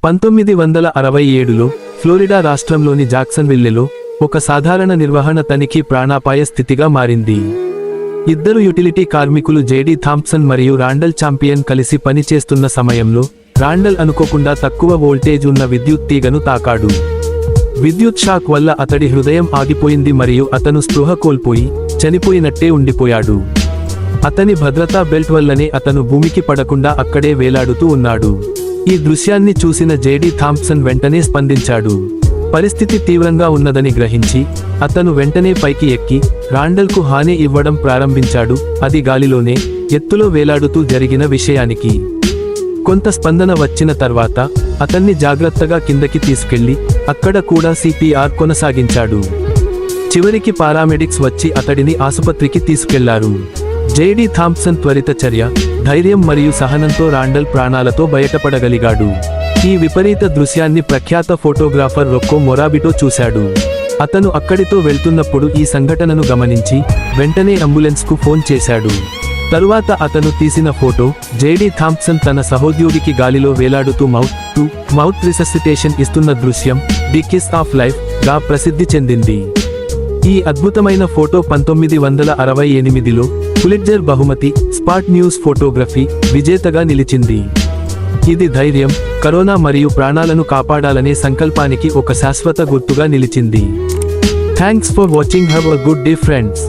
1967లో Florida రాష్ట్రంలోని జాక్సన్విల్లెలో ఒక సాధారణ నిర్వహణ తనిఖీ ప్రాణాపాయ స్థితిగా మారింది. ఇద్దరు యుటిలిటీ కార్మికులు జేడీ థాంప్సన్ మరియు రాండల్ చాంపియన్ కలిసి పనిచేస్తున్న సమయంలో రాండల్ అనుకోకుండా తక్కువ వోల్టేజ్ ఉన్న విద్యుత్ తీగను తాకాడు. విద్యుత్ షాక్ వల్ల అతడి హృదయం ఆగిపోయింది మరియు అతను స్పృహ కోల్పోయి చనిపోయినట్టే ఉండిపోయాడు. అతని భద్రతా బెల్ట్ వల్లనే అతను భూమికి పడకుండా అక్కడే వేలాడుతూ ఉన్నాడు. ఈ దృశ్యాన్ని చూసిన జేడీ థాంప్సన్ వెంటనే స్పందించాడు. పరిస్థితి తీవ్రంగా ఉన్నదని గ్రహించి అతను వెంటనే పైకి ఎక్కి రాండల్కు హాని ఇవ్వడం ప్రారంభించాడు. అది గాలిలోనే ఎత్తులో వేలాడుతూ జరిగిన విషయానికి కొంత స్పందన వచ్చిన తర్వాత అతన్ని జాగ్రత్తగా కిందకి తీసుకెళ్లి అక్కడ కూడా సిపిఆర్ కొనసాగించాడు. చివరికి పారామెడిక్స్ వచ్చి అతడిని ఆసుపత్రికి తీసుకెళ్లారు. జేడీ థాంప్సన్ త్వరిత చర్య, ధైర్యం మరియు సహనంతో రాండల్ ప్రాణాలతో బయటపడగలిగాడు. ఈ విపరీత దృశ్యాన్ని ప్రఖ్యాత ఫోటోగ్రాఫర్ రొక్కో మొరాబిటో చూశాడు. అతను అక్కడితో వెళ్తున్నప్పుడు ఈ సంఘటనను గమనించి వెంటనే అంబులెన్స్కు ఫోన్ చేశాడు. తరువాత అతను తీసిన ఫోటో జేడీ థాంప్సన్ తన సహోద్యోగికి గాలిలో వేలాడుతూ మౌత్ టు మౌత్ రిససిటేషన్ ఇస్తున్న దృశ్యం ది కిస్ ఆఫ్ లైఫ్ గా ప్రసిద్ధి చెందింది. ఈ అద్భుతమైన ఫోటో 1968లో పులిట్జర్ బహుమతి స్పాట్ న్యూస్ ఫోటోగ్రఫీ విజేతగా నిలిచింది. ఇది ధైర్యం, కరోనా మరియు ప్రాణాలను కాపాడాలనే సంకల్పానికి ఒక శాశ్వత గుర్తుగా నిలిచింది. Thanks for watching. Have a good day friends.